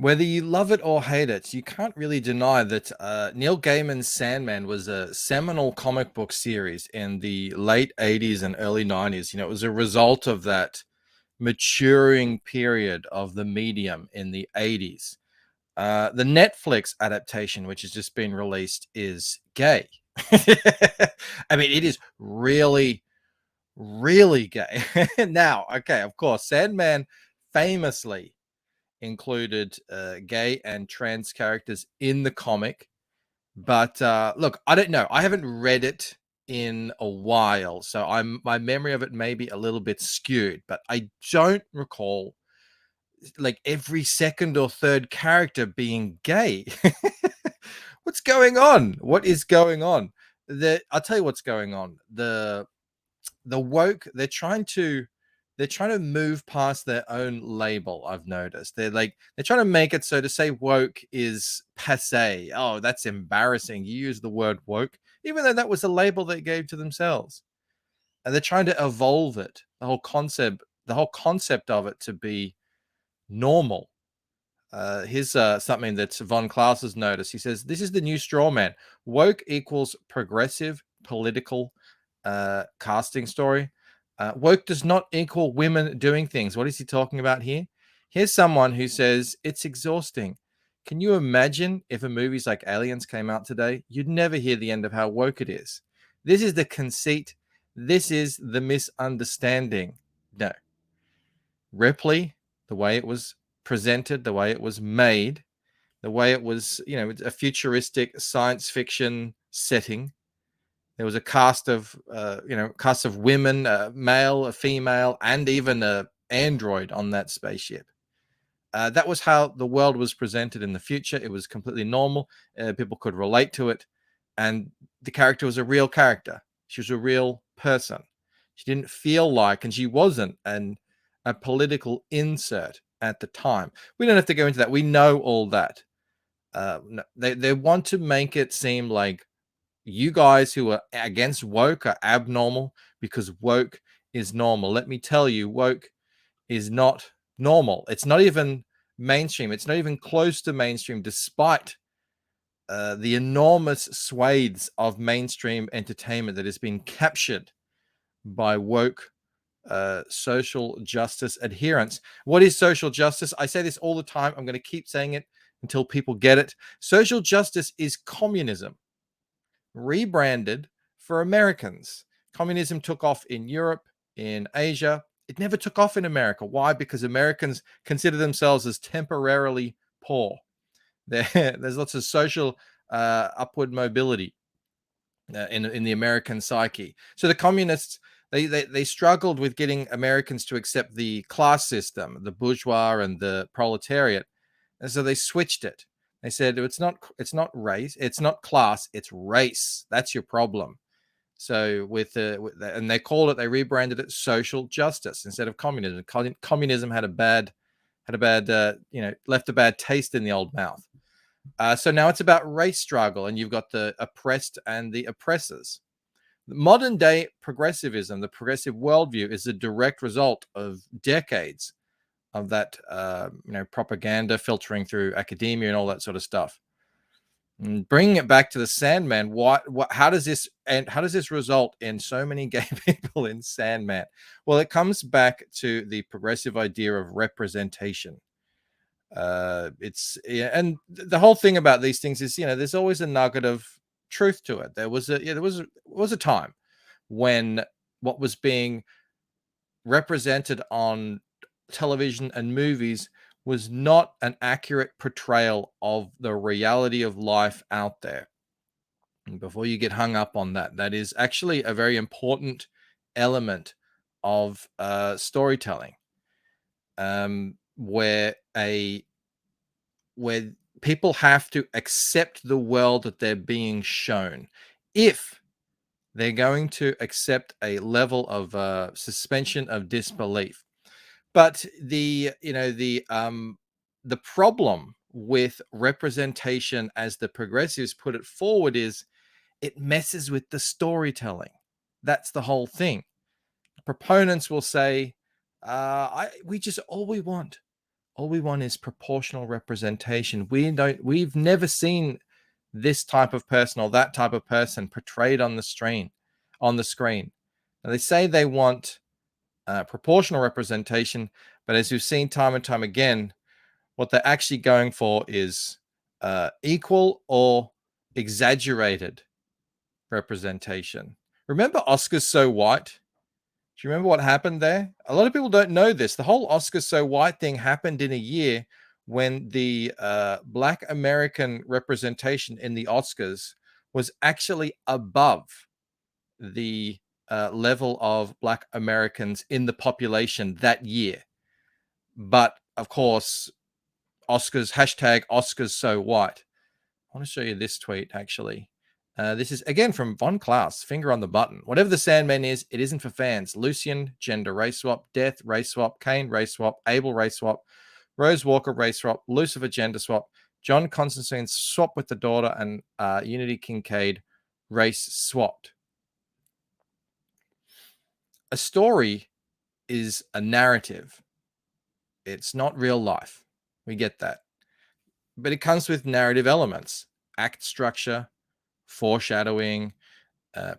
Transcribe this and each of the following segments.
Whether you love it or hate it, you can't really deny that Neil Gaiman's Sandman was a seminal comic book series in the late 80s and early 90s. It was a result of that maturing period of the medium in the 80s. The Netflix adaptation, which has just been released, is gay. I mean, it is really, really gay. Now, okay, of course, Sandman famously included gay and trans characters in the comic. But look, I don't know. I haven't read it in a while, so my memory of it may be a little bit skewed. But I don't recall like every second or third character being gay. What's going on? What is going on? I'll tell you what's going on. The woke, they're trying to move past their own label. I've noticed they're trying to make it so to say woke is passe. Oh, that's embarrassing, you use the word woke, even though that was a label they gave to themselves. And they're trying to evolve it, the whole concept of it, to be normal. Here's something that Von Klaus has noticed. He says, this is the new straw man. Woke equals progressive political casting story. Woke does not equal women doing things. What is he talking about here? Here's someone who says it's exhausting. Can you imagine if a movies like Aliens came out today? You'd never hear the end of how woke it is. This is the conceit. This is the misunderstanding. No. Ripley, the way it was presented, the way it was made, the way it was, a futuristic science fiction setting. There was a cast of women, a male, a female, and even a android on that spaceship. That was how the world was presented in the future. It was completely normal. People could relate to it, and the character was a real character. She was a real person. She didn't feel like, and she wasn't a political insert at the time. We don't have to go into that. We know all that. No, they want to make it seem like you guys who are against woke are abnormal because woke is normal. Let me tell you, woke is not normal. It's not even mainstream. It's not even close to mainstream, despite the enormous swathes of mainstream entertainment that has been captured by woke social justice adherents. What is social justice? I say this all the time. I'm going to keep saying it until people get it. Social justice is communism rebranded for Americans. Communism took off in Europe, in Asia. It never took off in America. Why? Because Americans consider themselves as temporarily poor. There's lots of social upward mobility in the American psyche. So the communists, they struggled with getting Americans to accept the class system, the bourgeois and the proletariat, and so they switched it. They said it's not race, it's not class, it's race. That's your problem. So and they rebranded it social justice instead of communism. Communism had a bad left a bad taste in the old mouth. So now it's about race struggle, and you've got the oppressed and the oppressors. Modern day progressivism, the progressive worldview, is a direct result of decades of that propaganda filtering through academia and all that sort of stuff. And bringing it back to the Sandman, how does this result in so many gay people in Sandman? Well, it comes back to the progressive idea of representation. And the whole thing about these things is, there's always a nugget of truth to it. There was a time when what was being represented on television and movies was not an accurate portrayal of the reality of life out there. And before you get hung up on that, that is actually a very important element of storytelling, where people have to accept the world that they're being shown. If they're going to accept a level of suspension of disbelief. But the problem with representation, as the progressives put it forward, is it messes with the storytelling. That's the whole thing. Proponents will say, all we want All we want is proportional representation. We've never seen this type of person or that type of person portrayed on the screen. Now, they say they want proportional representation, but as we've seen time and time again, what they're actually going for is equal or exaggerated representation. Remember Oscars So White? Do you remember what happened there? A lot of people don't know this. The whole Oscars So White thing happened in a year when the Black American representation in the Oscars was actually above the level of Black Americans in the population that year. But of course, hashtag Oscars So White. I want to show you this tweet actually. This is again from Von Klaus, finger on the button. Whatever the Sandman is, it isn't for fans. Lucian, gender race swap. Death, race swap. Kane, race swap. Abel, race swap. Rose Walker, race swap. Lucifer, gender swap. John Constantine, swap with the daughter. And Unity Kincaid, race swapped. A story is a narrative. It's not real life. We get that. But it comes with narrative elements, act structure, foreshadowing,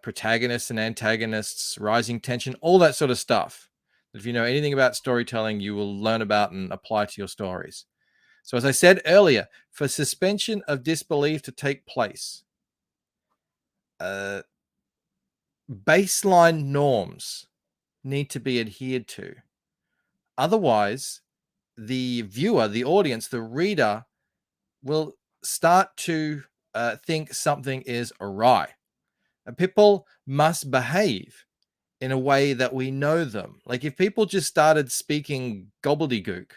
protagonists and antagonists, rising tension, all that sort of stuff. If you know anything about storytelling, you will learn about and apply to your stories. So as I said earlier, for suspension of disbelief to take place, baseline norms need to be adhered to. Otherwise, the viewer, the audience, the reader will start to think something is awry. And people must behave in a way that we know them. Like if people just started speaking gobbledygook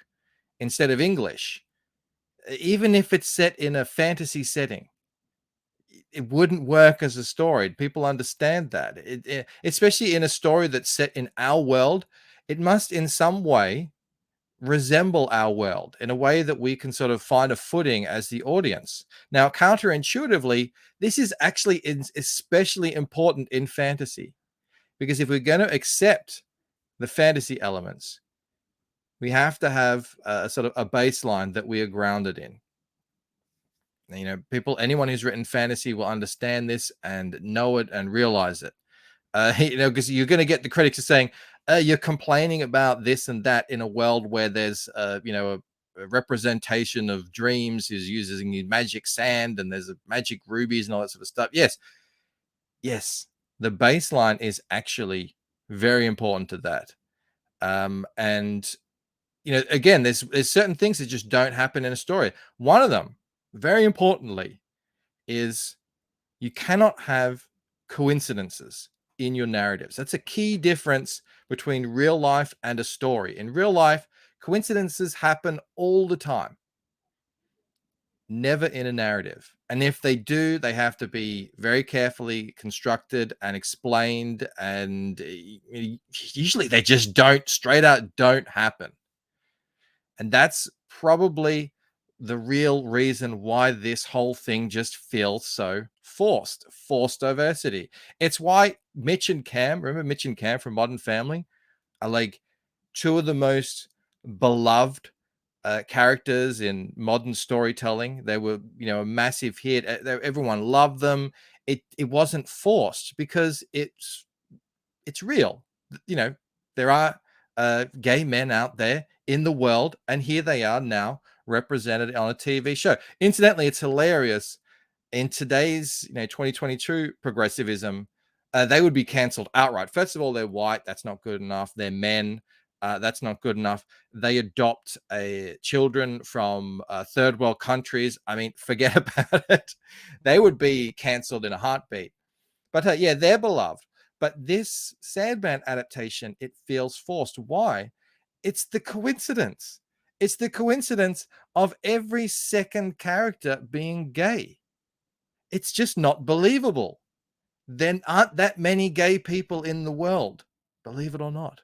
instead of English, even if it's set in a fantasy setting, it wouldn't work as a story. People understand that. Especially in a story that's set in our world, it must in some way resemble our world in a way that we can sort of find a footing as the audience. Now, counterintuitively, this is actually especially important in fantasy, because if we're going to accept the fantasy elements, we have to have a sort of a baseline that we are grounded in. You know, anyone who's written fantasy will understand this and know it and realize it. You know, because you're going to get the critics are saying, you're complaining about this and that in a world where there's, you know, a representation of dreams is using magic sand and there's magic rubies and all that sort of stuff. Yes, the baseline is actually very important to that. And, you know, again, there's certain things that just don't happen in a story. One of them, very importantly, is you cannot have coincidences in your narratives. That's a key difference between real life and a story. In real life, coincidences happen all the time, never in a narrative. And if they do, they have to be very carefully constructed and explained. And usually they just straight out don't happen. And that's probably the real reason why this whole thing just feels so forced diversity. It's why Mitch and Cam, remember Mitch and Cam from Modern Family, are like two of the most beloved characters in modern storytelling. They were, you know, a massive hit. Everyone loved them. It wasn't forced because it's real. You know, there are gay men out there in the world, and here they are now represented on a TV show. Incidentally, it's hilarious. In today's 2022 progressivism, they would be cancelled outright. First of all, they're white. That's not good enough. They're men. That's not good enough. They adopt children from third world countries. I mean, forget about it. They would be cancelled in a heartbeat. But yeah, they're beloved. But this Sandman adaptation, it feels forced. Why? It's the coincidence. It's the coincidence of every second character being gay. It's just not believable. There aren't that many gay people in the world, believe it or not.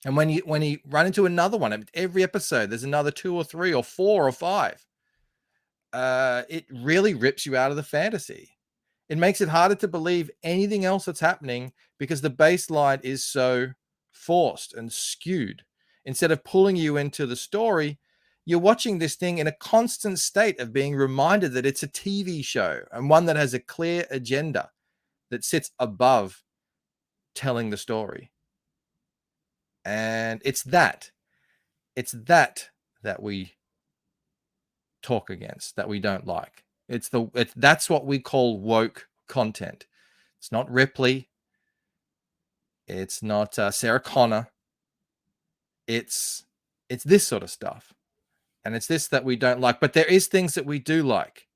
And when you run into another one, every episode, there's another 2 or 3 or 4 or 5. It really rips you out of the fantasy. It makes it harder to believe anything else that's happening because the baseline is so forced and skewed. Instead of pulling you into the story, you're watching this thing in a constant state of being reminded that it's a TV show, and one that has a clear agenda that sits above telling the story. And it's that that we talk against, that we don't like. That's what we call woke content. It's not Ripley. It's not Sarah Connor. It's this sort of stuff. And it's this that we don't like. But there is things that we do like.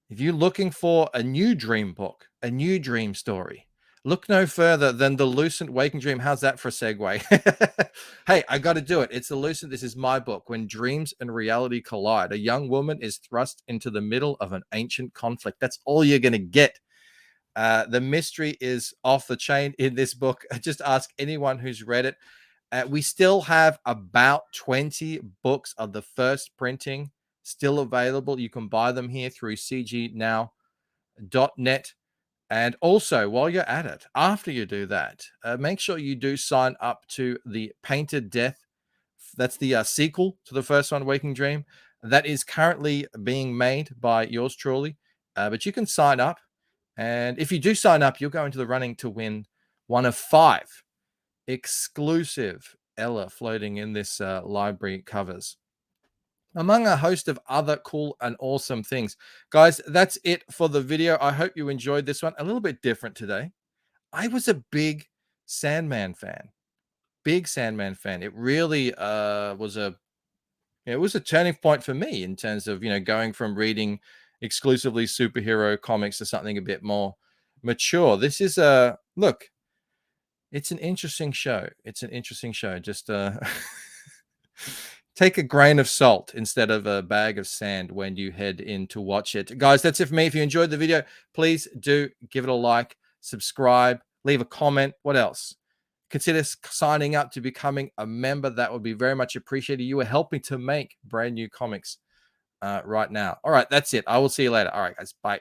If you're looking for a new dream book, a new dream story, look no further than The Lucent Waking Dream. How's that for a segue? Hey, I got to do it. It's The Lucent. This is my book. When dreams and reality collide, a young woman is thrust into the middle of an ancient conflict. That's all you're going to get. The mystery is off the chain in this book. Just ask anyone who's read it. We still have about 20 books of the first printing still available. You can buy them here through cgnow.net. And also, while you're at it, after you do that, make sure you do sign up to the Painted Death. That's the sequel to the first one, Waking Dream. That is currently being made by yours truly. But you can sign up. And if you do sign up, you'll go into the running to win one of 5 exclusive Ella floating in this library covers, among a host of other cool and awesome things. Guys, that's it for the video. I hope you enjoyed this one. A little bit different today. I was a big Sandman fan. It really was a turning point for me in terms of, going from reading exclusively superhero comics to something a bit more mature. This is look, it's an interesting show. Just take a grain of salt instead of a bag of sand when you head in to watch it. Guys, that's it for me. If you enjoyed the video, please do give it a like, subscribe, leave a comment. What else? Consider signing up to becoming a member. That would be very much appreciated. You are helping to make brand new comics right now. All right, that's it. I will see you later. All right, guys. Bye.